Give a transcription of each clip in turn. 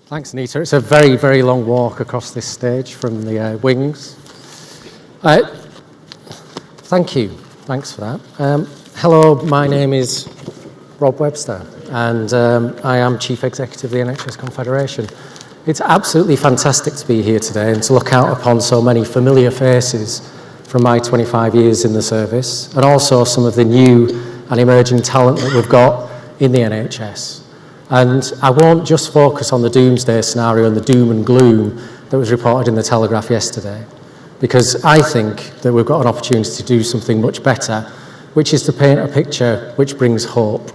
Thanks, Anita. It's a very, very long walk across this stage from the wings. Thank you. Thanks for that. Hello, my name is Rob Webster, and I am Chief Executive of the NHS Confederation. It's absolutely fantastic to be here today and to look out upon so many familiar faces from my 25 years in the service, and also some of the new and emerging talent that we've got in the NHS. And I won't just focus on the doomsday scenario and the doom and gloom that was reported in the Telegraph yesterday, because I think that we've got an opportunity to do something much better, which is to paint a picture which brings hope.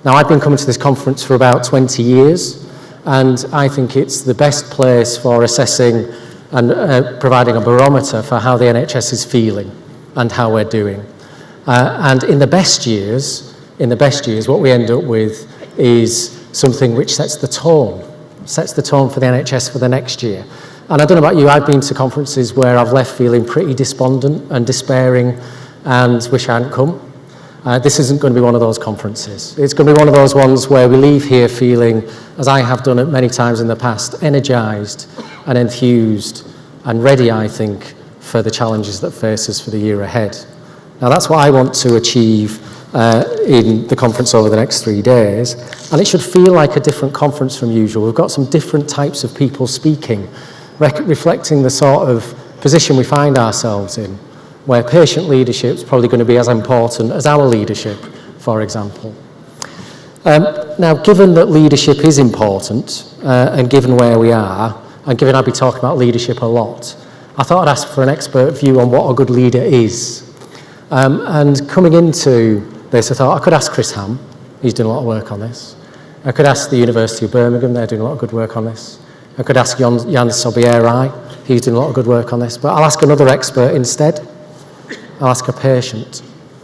Now, I've been coming to this conference for about 20 years, and I think it's the best place for assessing and providing a barometer for how the NHS is feeling and how we're doing. And in the best years, what we end up with is something which sets the tone for the NHS for the next year. And I don't know about you, I've been to conferences where I've left feeling pretty despondent and despairing and wish I hadn't come. This isn't going to be one of those conferences. It's going to be one of those ones where we leave here feeling, as I have done it many times in the past, energised and enthused and ready, I think, for the challenges that face us for the year ahead. Now, that's what I want to achieve in the conference over the next 3 days, and it should feel like a different conference from usual. We've got some different types of people speaking, reflecting the sort of position we find ourselves in, where patient leadership is probably going to be as important as our leadership, for example. Now, given that leadership is important, and given where we are, and given I'll be talking about leadership a lot, I thought I'd ask for an expert view on what a good leader is. And coming into this, I thought I could ask Chris Ham, he's doing a lot of work on this. I could ask the University of Birmingham, they're doing a lot of good work on this. I could ask Jan Sobieri, he's doing a lot of good work on this. But I'll ask another expert instead. I'll ask a patient.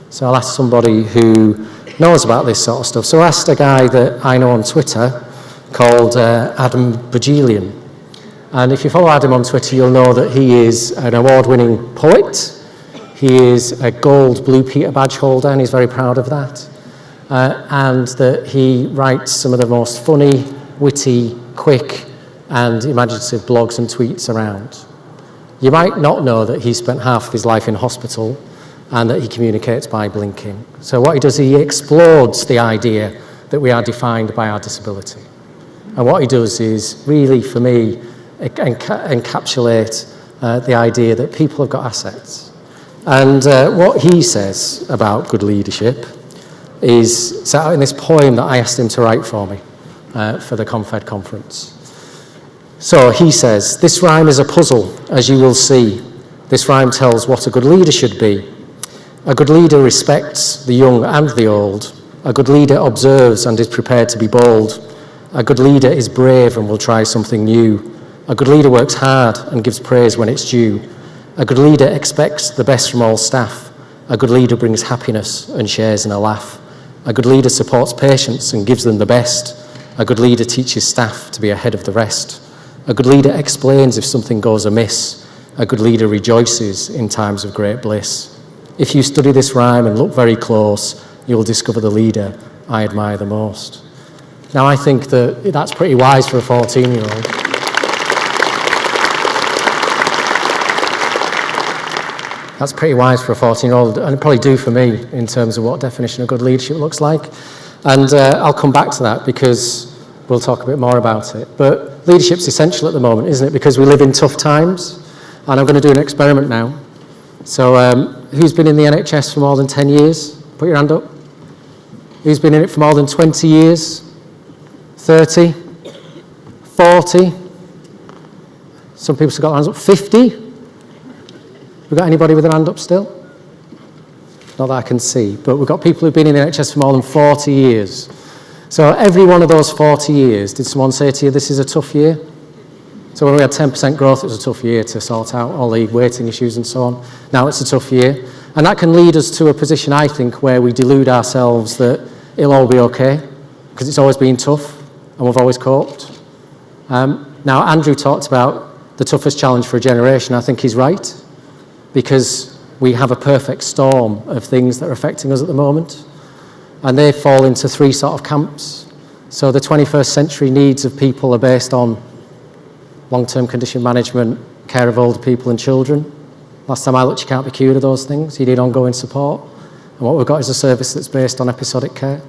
So I'll ask somebody who knows about this sort of stuff. So I asked a guy that I know on Twitter called Adam Bajelian. And if you follow Adam on Twitter, you'll know that he is an award-winning poet. He is a gold Blue Peter badge holder, and he's very proud of that. And that he writes some of the most funny, witty, quick, and imaginative blogs and tweets around. You might not know that he spent half of his life in hospital and that he communicates by blinking. So what he does, he explodes the idea that we are defined by our disability. And what he does is really, for me, encapsulate the idea that people have got assets. And what he says about good leadership is set out in this poem that I asked him to write for me for the Confed conference. So he says, "This rhyme is a puzzle, as you will see. This rhyme tells what a good leader should be. A good leader respects the young and the old. A good leader observes and is prepared to be bold. A good leader is brave and will try something new. A good leader works hard and gives praise when it's due. A good leader expects the best from all staff. A good leader brings happiness and shares in a laugh. A good leader supports patients and gives them the best. A good leader teaches staff to be ahead of the rest. A good leader explains if something goes amiss. A good leader rejoices in times of great bliss. If you study this rhyme and look very close, you'll discover the leader I admire the most." Now, I think that that's pretty wise for a 14-year-old. That's pretty wise for a 14-year-old, and it probably do for me in terms of what definition of good leadership looks like. And I'll come back to that because we'll talk a bit more about it. But leadership's essential at the moment, isn't it? Because we live in tough times, and I'm going to do an experiment now. So who's been in the NHS for more than 10 years? Put your hand up. Who's been in it for more than 20 years? 30? 40? Some people have got their hands up. 50? We got anybody with their hand up still? Not that I can see, but we've got people who've been in the NHS for more than 40 years. So every one of those 40 years, did someone say to you, this is a tough year? So when we had 10% growth, it was a tough year to sort out all the waiting issues and so on. Now it's a tough year. And that can lead us to a position, I think, where we delude ourselves that it'll all be okay, because it's always been tough, and we've always coped. Now, Andrew talked about the toughest challenge for a generation. I think he's right, because we have a perfect storm of things that are affecting us at the moment. And they fall into three sort of camps. So the 21st century needs of people are based on long-term condition management, care of older people and children. Last time I looked, you can't be cured of those things. You need ongoing support. And what we've got is a service that's based on episodic care.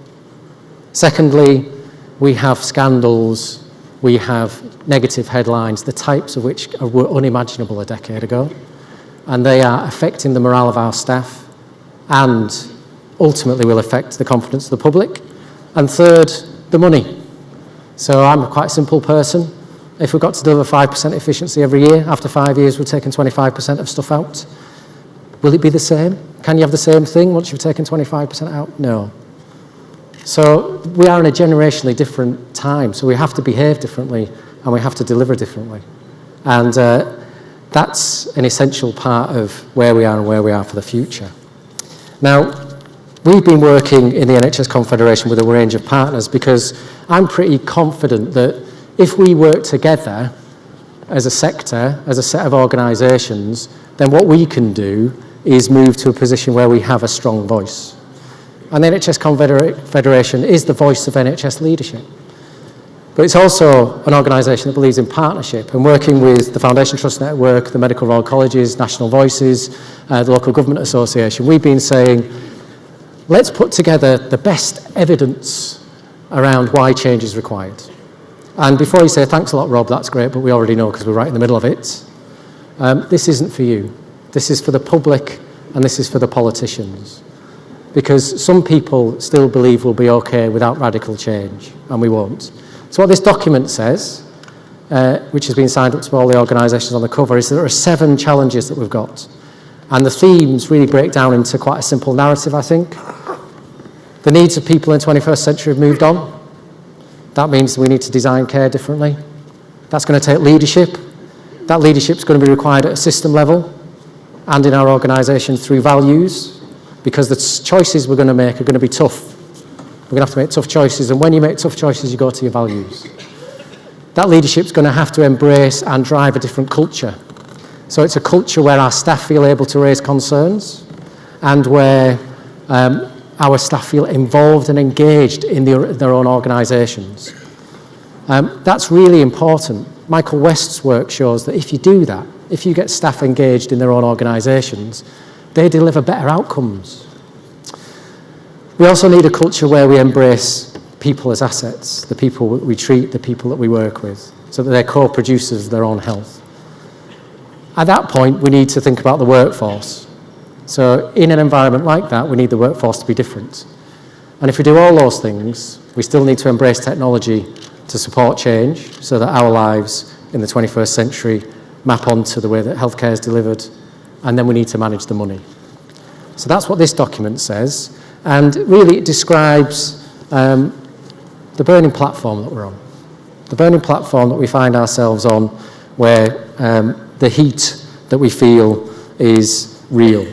Secondly, we have scandals, we have negative headlines, the types of which were unimaginable a decade ago. And they are affecting the morale of our staff and ultimately will affect the confidence of the public. And third, the money. So I'm a quite simple person. If we've got to deliver 5% efficiency every year, after 5 years we're taking 25% of stuff out. Will it be the same? Can you have the same thing once you've taken 25% out? No. So we are in a generationally different time, so we have to behave differently and we have to deliver differently. And that's an essential part of where we are and where we are for the future. Now, we've been working in the NHS Confederation with a range of partners because I'm pretty confident that if we work together as a sector, as a set of organisations, then what we can do is move to a position where we have a strong voice. And the NHS Confederation is the voice of NHS leadership. But it's also an organisation that believes in partnership and working with the Foundation Trust Network, the Medical Royal Colleges, National Voices, the Local Government Association. We've been saying, let's put together the best evidence around why change is required. And before you say, thanks a lot, Rob, that's great, but we already know because we're right in the middle of it. This isn't for you. This is for the public and this is for the politicians. Because some people still believe we'll be okay without radical change, and we won't. So what this document says, which has been signed up to all the organisations on the cover, is that there are 7 challenges that we've got. And the themes really break down into quite a simple narrative, I think. The needs of people in the 21st century have moved on. That means we need to design care differently. That's going to take leadership. That leadership is going to be required at a system level and in our organisation through values, because the choices we're going to make are going to be tough. We're going to have to make tough choices, and when you make tough choices, you go to your values. That leadership is going to have to embrace and drive a different culture. So it's a culture where our staff feel able to raise concerns and where our staff feel involved and engaged in their own organisations. That's really important. Michael West's work shows that if you do that, if you get staff engaged in their own organisations, they deliver better outcomes. We also need a culture where we embrace people as assets, the people that we treat, the people that we work with, so that they're co-producers of their own health. At that point, we need to think about the workforce. So in an environment like that, we need the workforce to be different. And if we do all those things, we still need to embrace technology to support change so that our lives in the 21st century map onto the way that healthcare is delivered, and then we need to manage the money. So that's what this document says, and really it describes the burning platform that we're on. The burning platform that we find ourselves on, where the heat that we feel is real.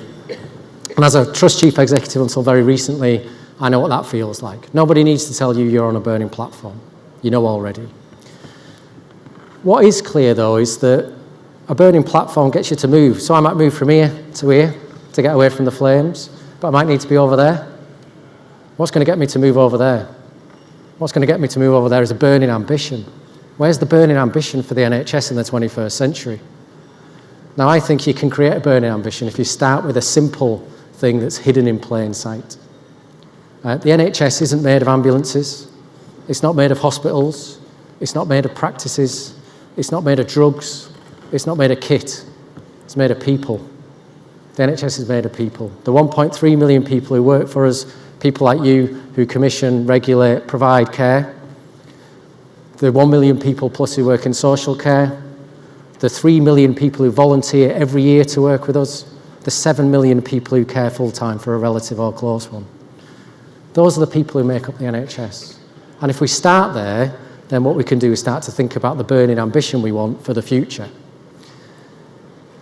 And as a Trust Chief Executive until very recently, I know what that feels like. Nobody needs to tell you you're on a burning platform. You know already. What is clear, though, is that a burning platform gets you to move. So I might move from here to get away from the flames, but I might need to be over there. What's going to get me to move over there? What's going to get me to move over there is a burning ambition. Where's the burning ambition for the NHS in the 21st century? Now, I think you can create a burning ambition if you start with a simple thing that's hidden in plain sight. The NHS isn't made of ambulances. It's not made of hospitals. It's not made of practices. It's not made of drugs. It's not made of kit. It's made of people. The NHS is made of people. The 1.3 million people who work for us, people like you who commission, regulate, provide care. The 1 million people plus who work in social care. The 3 million people who volunteer every year to work with us. The 7 million people who care full-time for a relative or close one. Those are the people who make up the NHS. And if we start there, then what we can do is start to think about the burning ambition we want for the future.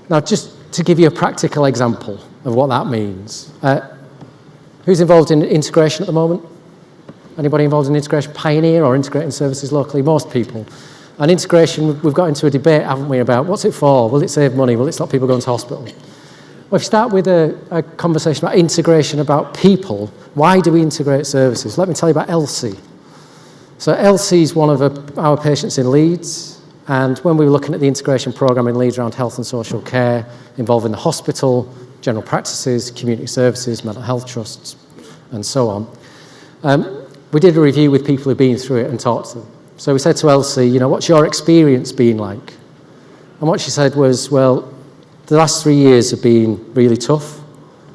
Now, just to give you a practical example of what that means, who's involved in integration at the moment? Anybody involved in integration? Pioneer or integrating services locally? Most people. And integration, we've got into a debate, haven't we, about what's it for? Will it save money? Will it stop people going to hospital? Well, if you start with a conversation about integration, about people, why do we integrate services? Let me tell you about Elsie. So Elsie is one of our patients in Leeds, and when we were looking at the integration programme in Leeds around health and social care, involving the hospital, general practices, community services, mental health trusts, and so on, we did a review with people who've been through it and talked to them. So we said to Elsie, you know, what's your experience been like? And what she said was, well, the last 3 years have been really tough.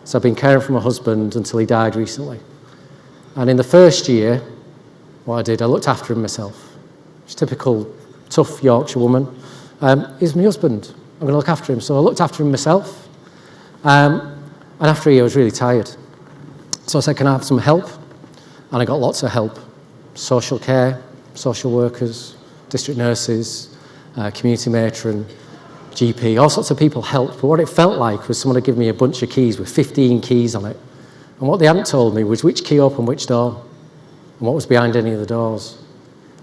So I've been caring for my husband until he died recently. And in the first year, what I did, I looked after him myself. She's a typical tough Yorkshire woman. He's my husband. I'm going to look after him. So I looked after him myself. And after a year, I was really tired. So I said, can I have some help? And I got lots of help. Social care, social workers, district nurses, community matron, GP, all sorts of people helped. But what it felt like was someone had given me a bunch of keys with 15 keys on it. And what they hadn't told me was which key opened which door and what was behind any of the doors.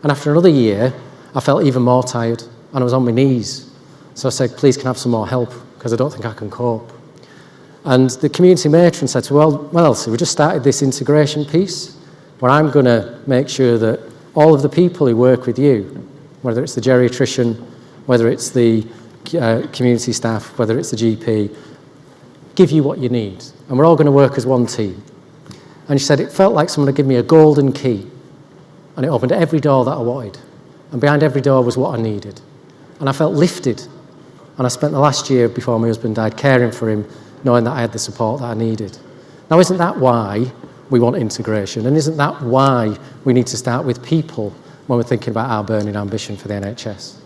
And after another year, I felt even more tired and I was on my knees. So I said, please, can I have some more help? Because I don't think I can cope. And the community matron said to me, well, Elsie, we just started this integration piece where I'm going to make sure that all of the people who work with you, whether it's the geriatrician, whether it's the community staff, whether it's the GP, give you what you need. And we're all going to work as one team. And she said, it felt like someone had given me a golden key and it opened every door that I wanted. And behind every door was what I needed. And I felt lifted. And I spent the last year before my husband died caring for him, knowing that I had the support that I needed. Now, isn't that why we want integration? And isn't that why we need to start with people when we're thinking about our burning ambition for the NHS?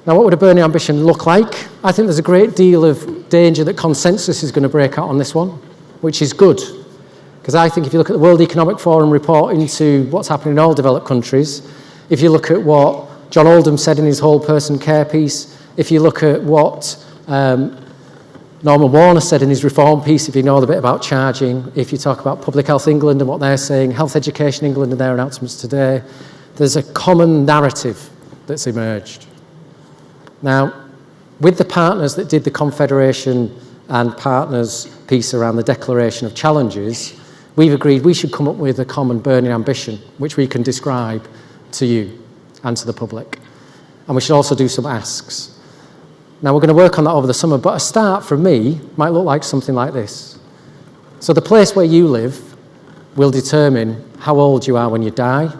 Now, what would a burning ambition look like? I think there's a great deal of danger that consensus is going to break out on this one, which is good. Because I think if you look at the World Economic Forum report into what's happening in all developed countries, if you look at what John Oldham said in his whole person care piece, if you look at what Norman Warner said in his reform piece, if you know a bit about charging, if you talk about Public Health England and what they're saying, Health Education England and their announcements today, there's a common narrative that's emerged. Now, with the partners that did the Confederation and partners piece around the Declaration of Challenges, we've agreed we should come up with a common burning ambition, which we can describe to you and to the public. And we should also do some asks. Now, we're going to work on that over the summer, but a start from me might look like something like this. So the place where you live will determine how old you are when you die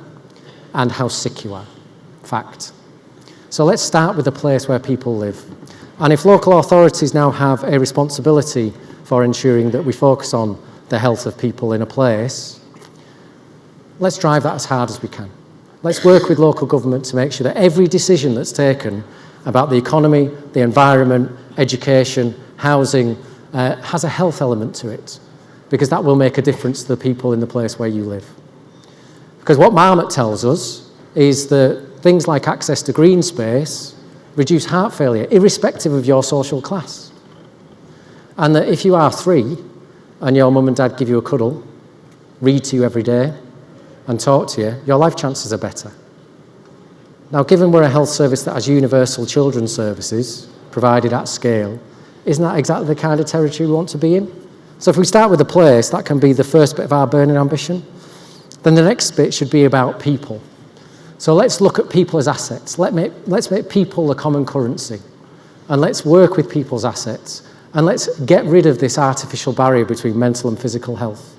and how sick you are. Fact. So let's start with the place where people live. And if local authorities now have a responsibility for ensuring that we focus on the health of people in a place, let's drive that as hard as we can. Let's work with local government to make sure that every decision that's taken about the economy, the environment, education, housing, has a health element to it, because that will make a difference to the people in the place where you live. Because what Marmot tells us is that things like access to green space reduce heart failure, irrespective of your social class. And that if you are 3 and your mum and dad give you a cuddle, read to you every day, and talk to you, your life chances are better. Now, given we're a health service that has universal children's services provided at scale, isn't that exactly the kind of territory we want to be in? So if we start with a place, that can be the first bit of our burning ambition. Then the next bit should be about people. So let's look at people as assets. Let's make people the common currency. And let's work with people's assets. And let's get rid of this artificial barrier between mental and physical health.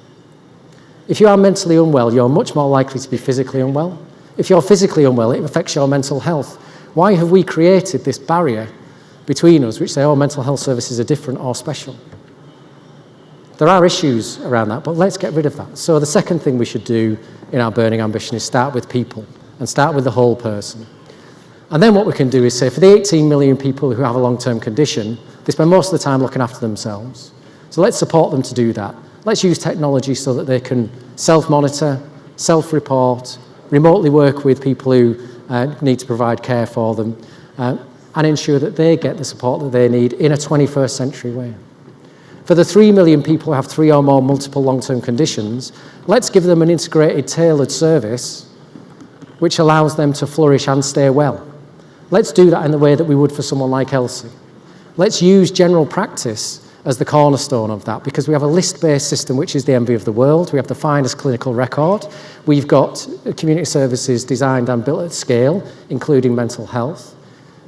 If you are mentally unwell, you're much more likely to be physically unwell. If you're physically unwell, it affects your mental health. Why have we created this barrier between us, which say, oh, mental health services are different or special? There are issues around that, but let's get rid of that. So the second thing we should do in our burning ambition is start with people and start with the whole person. And then what we can do is say, for the 18 million people who have a long-term condition, they spend most of the time looking after themselves. So let's support them to do that. Let's use technology so that they can self-monitor, self-report, remotely work with people who need to provide care for them, and ensure that they get the support that they need in a 21st century way. For the 3 million people who have 3 or more multiple long-term conditions, let's give them an integrated, tailored service which allows them to flourish and stay well. Let's do that in the way that we would for someone like Elsie. Let's use general practice as the cornerstone of that, because we have a list-based system which is the envy of the world. We have the finest clinical record. We've got community services designed and built at scale, including mental health.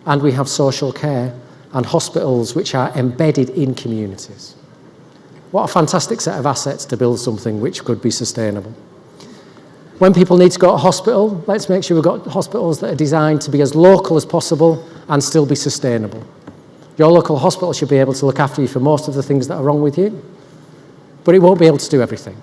And we have social care and hospitals which are embedded in communities. What a fantastic set of assets to build something which could be sustainable. When people need to go to hospital, let's make sure we've got hospitals that are designed to be as local as possible and still be sustainable. Your local hospital should be able to look after you for most of the things that are wrong with you, but it won't be able to do everything.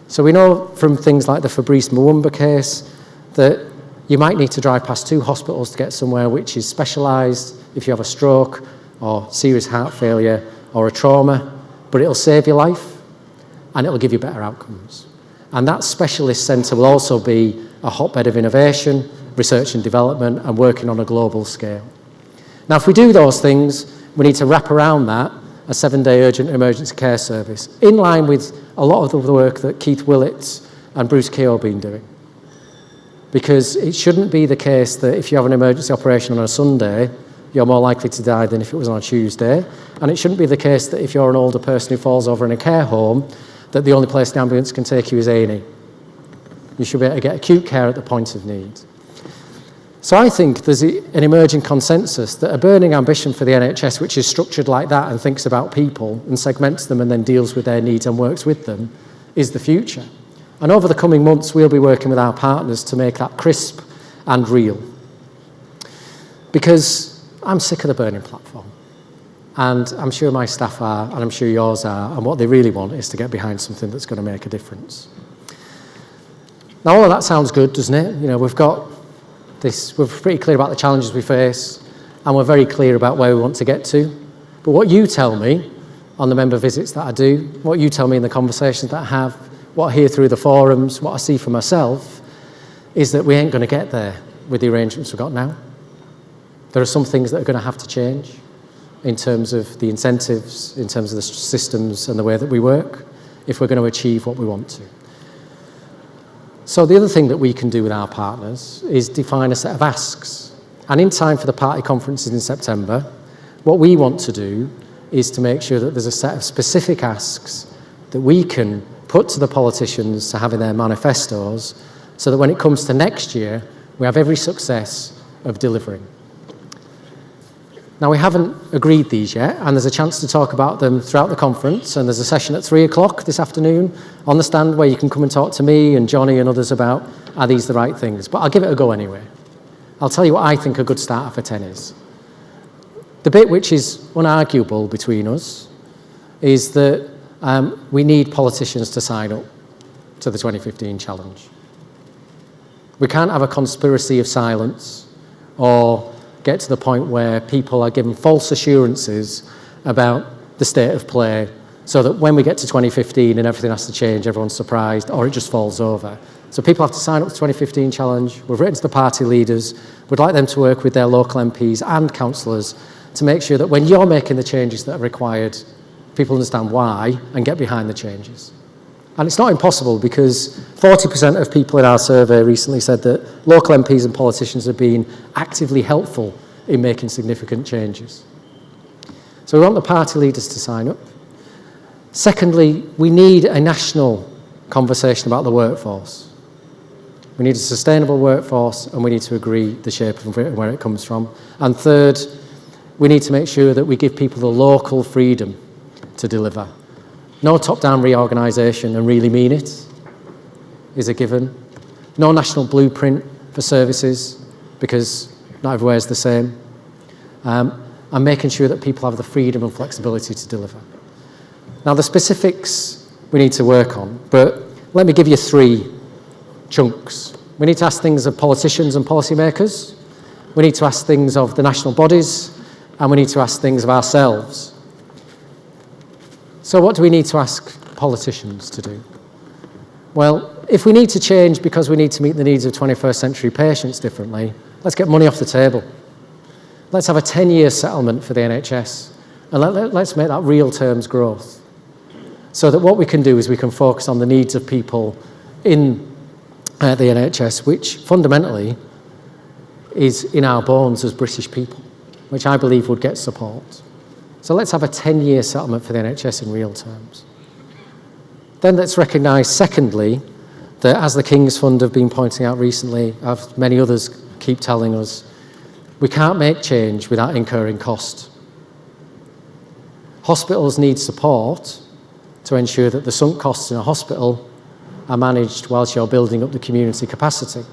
So we know from things like the Fabrice Muwamba case that you might need to drive past 2 hospitals to get somewhere which is specialised if you have a stroke or serious heart failure or a trauma, but it'll save your life and it'll give you better outcomes. And that specialist centre will also be a hotbed of innovation, research and development, and working on a global scale. Now, if we do those things, we need to wrap around that a 7-day urgent emergency care service, in line with a lot of the work that Keith Willits and Bruce Keogh have been doing. Because it shouldn't be the case that if you have an emergency operation on a Sunday, you're more likely to die than if it was on a Tuesday. And it shouldn't be the case that if you're an older person who falls over in a care home, that the only place the ambulance can take you is A&E. You should be able to get acute care at the point of need. So I think there's an emerging consensus that a burning ambition for the NHS, which is structured like that and thinks about people and segments them and then deals with their needs and works with them, is the future. And over the coming months, we'll be working with our partners to make that crisp and real. Because I'm sick of the burning platform. And I'm sure my staff are, and I'm sure yours are, and what they really want is to get behind something that's going to make a difference. Now, all of that sounds good, doesn't it? You know, we're pretty clear about the challenges we face, and we're very clear about where we want to get to. But what you tell me on the member visits that I do, what you tell me in the conversations that I have, what I hear through the forums, what I see for myself, is that we ain't going to get there with the arrangements we've got now. There are some things that are going to have to change in terms of the incentives, in terms of the systems and the way that we work, if we're going to achieve what we want to. So the other thing that we can do with our partners is define a set of asks. And in time for the party conferences in September, what we want to do is to make sure that there's a set of specific asks that we can put to the politicians to have in their manifestos, so that when it comes to next year, we have every success of delivering. Now, we haven't agreed these yet, and there's a chance to talk about them throughout the conference, and there's a session at 3 o'clock this afternoon on the stand where you can come and talk to me and Johnny and others about, are these the right things? But I'll give it a go anyway. I'll tell you what I think a good starter for 10 is. The bit which is unarguable between us is that we need politicians to sign up to the 2015 challenge. We can't have a conspiracy of silence or get to the point where people are given false assurances about the state of play, so that when we get to 2015 and everything has to change, everyone's surprised or it just falls over. So people have to sign up to the 2015 challenge. We've written to the party leaders. We'd like them to work with their local MPs and councillors to make sure that when you're making the changes that are required, people understand why and get behind the changes. And it's not impossible, because 40% of people in our survey recently said that local MPs and politicians have been actively helpful in making significant changes. So we want the party leaders to sign up. Secondly, we need a national conversation about the workforce. We need a sustainable workforce, and we need to agree the shape of where it comes from. And third, we need to make sure that we give people the local freedom to deliver. No top-down reorganisation and really mean it is a given. No national blueprint for services, because not everywhere is the same. And making sure that people have the freedom and flexibility to deliver. Now, the specifics we need to work on, but let me give you 3 chunks. We need to ask things of politicians and policymakers. We need to ask things of the national bodies, and we need to ask things of ourselves. So what do we need to ask politicians to do? Well, if we need to change because we need to meet the needs of 21st century patients differently, let's get money off the table. Let's have a 10-year settlement for the NHS, and let's make that real terms growth. So that what we can do is we can focus on the needs of people in the NHS, which fundamentally is in our bones as British people, which I believe would get support. So let's have a 10-year settlement for the NHS in real terms. Then let's recognise, secondly, that as the King's Fund have been pointing out recently, as many others keep telling us, we can't make change without incurring cost. Hospitals need support to ensure that the sunk costs in a hospital are managed whilst you're building up the community capacity.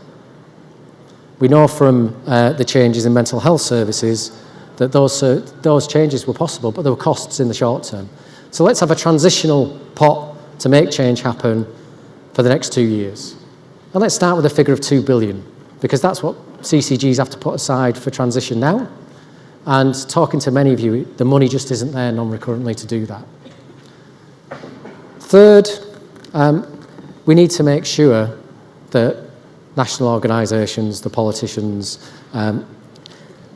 We know from the changes in mental health services that those changes were possible, but there were costs in the short term. So let's have a transitional pot to make change happen for the next 2 years. And let's start with a figure of 2 billion, because that's what CCGs have to put aside for transition now. And talking to many of you, the money just isn't there non-recurrently to do that. Third, we need to make sure that national organisations, the politicians,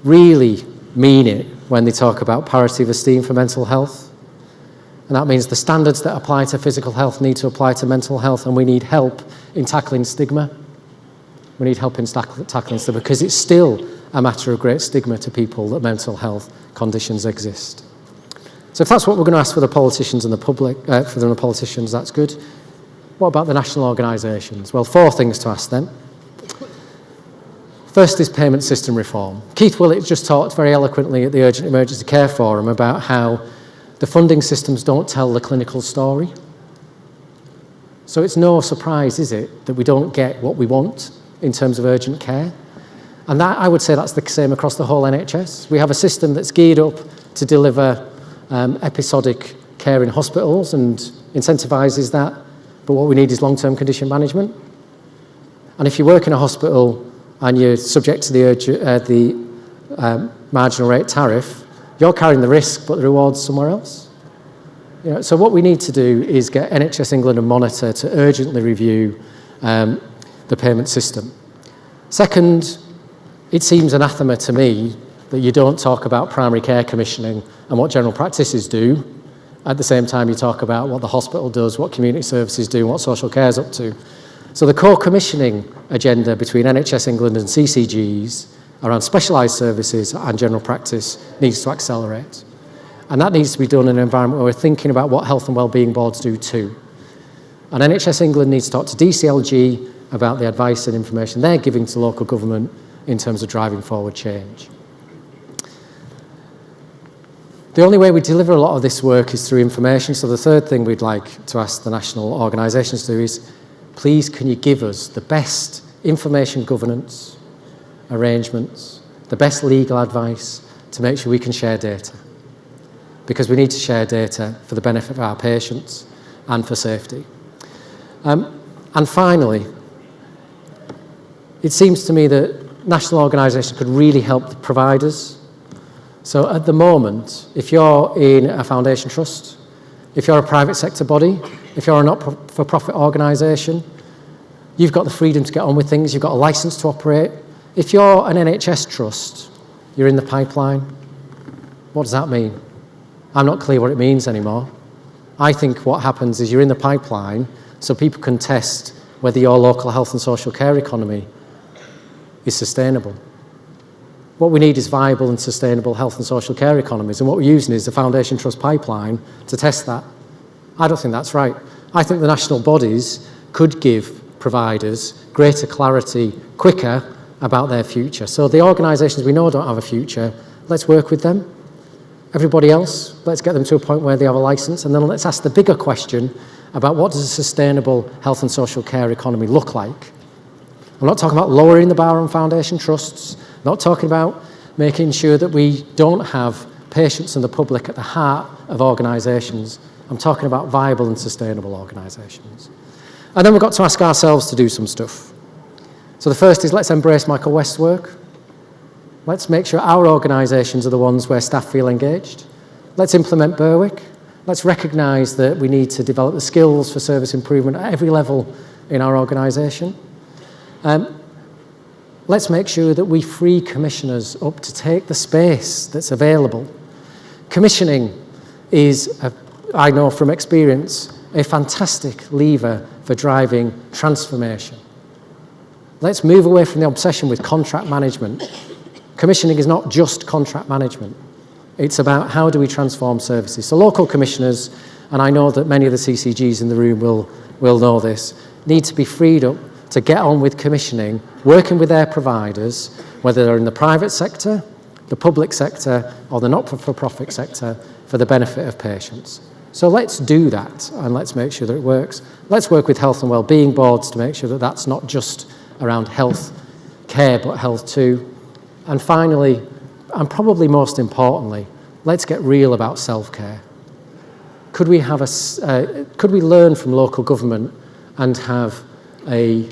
really mean it when they talk about parity of esteem for mental health. And that means the standards that apply to physical health need to apply to mental health, and we need help in tackling stigma. We need help in tackling stigma, because it's still a matter of great stigma to people that mental health conditions exist. So if that's what we're going to ask for the politicians and the public, for the politicians, that's good. What about the national organisations? Well, 4 things to ask them. First is payment system reform. Keith Willett just talked very eloquently at the Urgent Emergency Care Forum about how the funding systems don't tell the clinical story. So it's no surprise, is it, that we don't get what we want in terms of urgent care? And that, I would say that's the same across the whole NHS. We have a system that's geared up to deliver episodic care in hospitals and incentivises that, but what we need is long-term condition management. And if you work in a hospital and you're subject to the marginal rate tariff, you're carrying the risk, but the reward's somewhere else. You know, so what we need to do is get NHS England and Monitor to urgently review the payment system. Second, it seems anathema to me that you don't talk about primary care commissioning and what general practices do at the same time you talk about what the hospital does, what community services do, and what social care is up to. So the co-commissioning agenda between NHS England and CCGs around specialised services and general practice needs to accelerate. And that needs to be done in an environment where we're thinking about what health and wellbeing boards do too. And NHS England needs to talk to DCLG about the advice and information they're giving to local government in terms of driving forward change. The only way we deliver a lot of this work is through information. So the third thing we'd like to ask the national organisations to do is, please can you give us the best information governance arrangements, the best legal advice to make sure we can share data. Because we need to share data for the benefit of our patients and for safety. And finally, it seems to me that national organisations could really help the providers. So at the moment, if you're in a foundation trust, if you're a private sector body, if you're a not-for-profit organisation, you've got the freedom to get on with things, you've got a licence to operate. If you're an NHS trust, you're in the pipeline. What does that mean? I'm not clear what it means anymore. I think what happens is you're in the pipeline so people can test whether your local health and social care economy is sustainable. What we need is viable and sustainable health and social care economies, and what we're using is the Foundation Trust pipeline to test that. I don't think that's right. I think the national bodies could give providers greater clarity quicker about their future. So the organisations we know don't have a future, let's work with them. Everybody else, let's get them to a point where they have a licence, and then let's ask the bigger question about what does a sustainable health and social care economy look like. I'm not talking about lowering the bar on foundation trusts, not talking about making sure that we don't have patients and the public at the heart of organisations. I'm talking about viable and sustainable organisations. And then we've got to ask ourselves to do some stuff. So the first is let's embrace Michael West's work. Let's make sure our organisations are the ones where staff feel engaged. Let's implement Berwick. Let's recognise that we need to develop the skills for service improvement at every level in our organisation. Let's make sure that we free commissioners up to take the space that's available. Commissioning is, I know from experience, a fantastic lever for driving transformation. Let's move away from the obsession with contract management. Commissioning is not just contract management. It's about how do we transform services. So local commissioners, and I know that many of the CCGs in the room will know this, need to be freed up to get on with commissioning, working with their providers, whether they're in the private sector, the public sector, or the not-for-profit sector, for the benefit of patients. So let's do that, and let's make sure that it works. Let's work with health and wellbeing boards to make sure that that's not just around health care, but health too. And finally, and probably most importantly, let's get real about self-care. Could we learn from local government and have a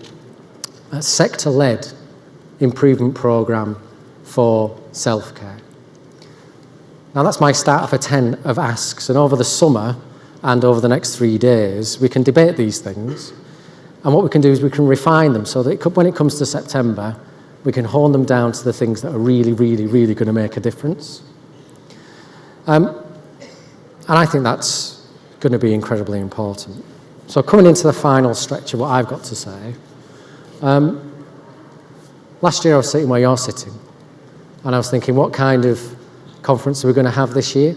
sector-led improvement programme for self-care? Now that's my start of a 10 of asks, and over the summer and over the next 3 days we can debate these things, and what we can do is we can refine them so that when it comes to September we can hone them down to the things that are really, really, really going to make a difference. And I think that's going to be incredibly important. So coming into the final stretch of what I've got to say, last year I was sitting where you're sitting, and I was thinking, what kind of conference are we going to have this year?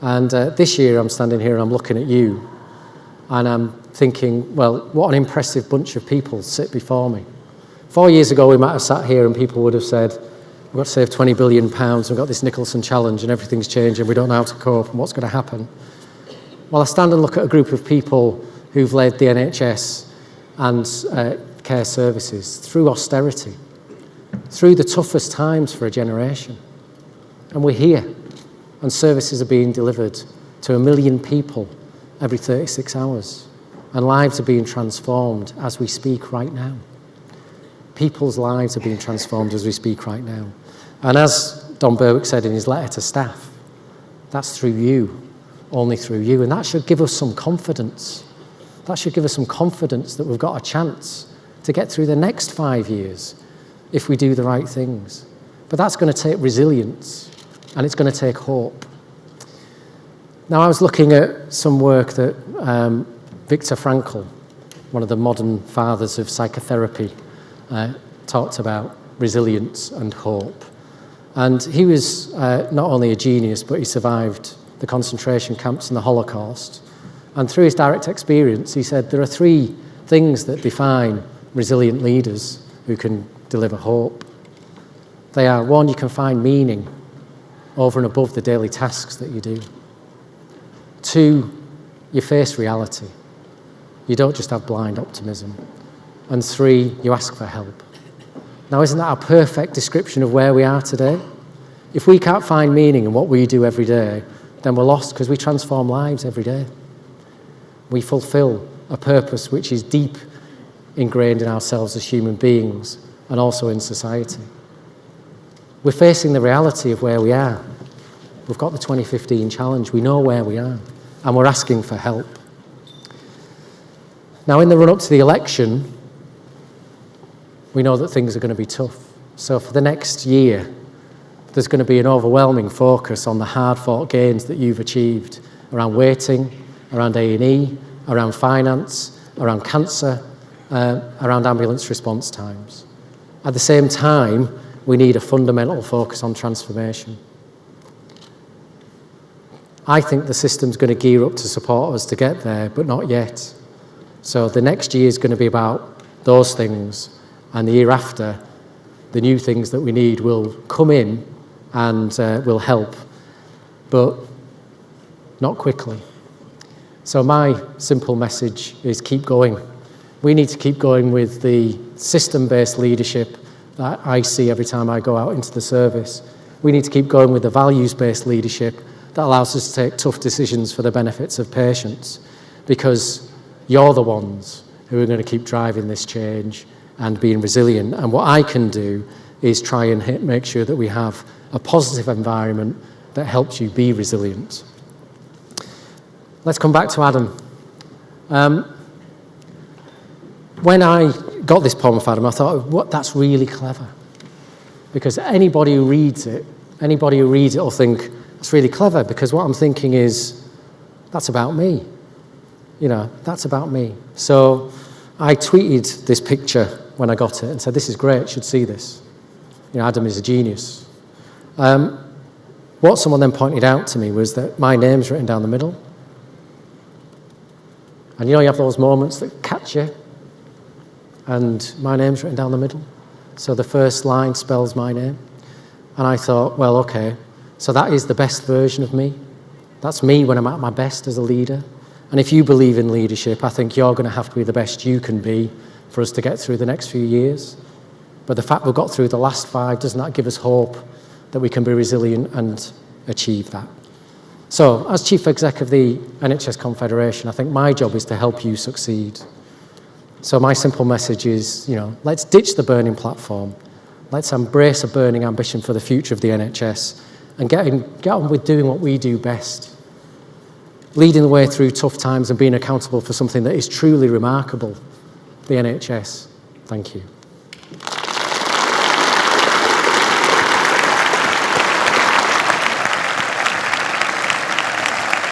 And this year I'm standing here and I'm looking at you, and I'm thinking, well, what an impressive bunch of people sit before me. 4 years ago we might have sat here and people would have said, we've got to save £20 billion, we've got this Nicholson challenge and everything's changing, we don't know how to cope and what's going to happen. Well, I stand and look at a group of people who've led the NHS and care services through austerity, through the toughest times for a generation. And we're here, and services are being delivered to 1 million people every 36 hours, and lives are being transformed as we speak right now. People's lives are being transformed as we speak right now. And as Don Berwick said in his letter to staff, that's through you, only through you. And that should give us some confidence. That should give us some confidence that we've got a chance to get through the next 5 years if we do the right things. But that's going to take resilience, and it's going to take hope. Now, I was looking at some work that Viktor Frankl, one of the modern fathers of psychotherapy, talked about resilience and hope. And he was not only a genius, but he survived the concentration camps and the Holocaust. And through his direct experience, he said there are 3 things that define resilient leaders who can deliver hope. They are, 1, you can find meaning over and above the daily tasks that you do. 2, you face reality. You don't just have blind optimism. And 3, you ask for help. Now, isn't that a perfect description of where we are today? If we can't find meaning in what we do every day, then we're lost, because we transform lives every day. We fulfill a purpose which is deep ingrained in ourselves as human beings and also in society. We're facing the reality of where we are. We've got the 2015 challenge. We know where we are, and we're asking for help. Now, in the run-up to the election, we know that things are going to be tough. So for the next year, there's going to be an overwhelming focus on the hard-fought gains that you've achieved around waiting, around A&E, around finance, around cancer, around ambulance response times. At the same time, we need a fundamental focus on transformation. I think the system's going to gear up to support us to get there, but not yet. So the next year is going to be about those things, and the year after, the new things that we need will come in and will help, but not quickly. So my simple message is keep going. We need to keep going with the system-based leadership that I see every time I go out into the service. We need to keep going with the values-based leadership that allows us to take tough decisions for the benefits of patients, because you're the ones who are going to keep driving this change and being resilient. And what I can do is try and make sure that we have a positive environment that helps you be resilient. Let's come back to Adam. When I got this poem of Adam, I thought, that's really clever. Because anybody who reads it will think, it's really clever, because what I'm thinking is, that's about me. That's about me. So I tweeted this picture when I got it and said, this is great, you should see this. Adam is a genius. What someone then pointed out to me was that my name's written down the middle. And you know, you have those moments that catch you, and my name's written down the middle. So the first line spells my name. And I thought, well, okay, so that is the best version of me. That's me when I'm at my best as a leader. And if you believe in leadership, I think you're going to have to be the best you can be for us to get through the next few years. But the fact we've got through the last 5, does not give us hope that we can be resilient and achieve that? So, as Chief Exec of the NHS Confederation, I think my job is to help you succeed. So my simple message is, let's ditch the burning platform. Let's embrace a burning ambition for the future of the NHS and get on with doing what we do best. Leading the way through tough times and being accountable for something that is truly remarkable, the NHS. Thank you.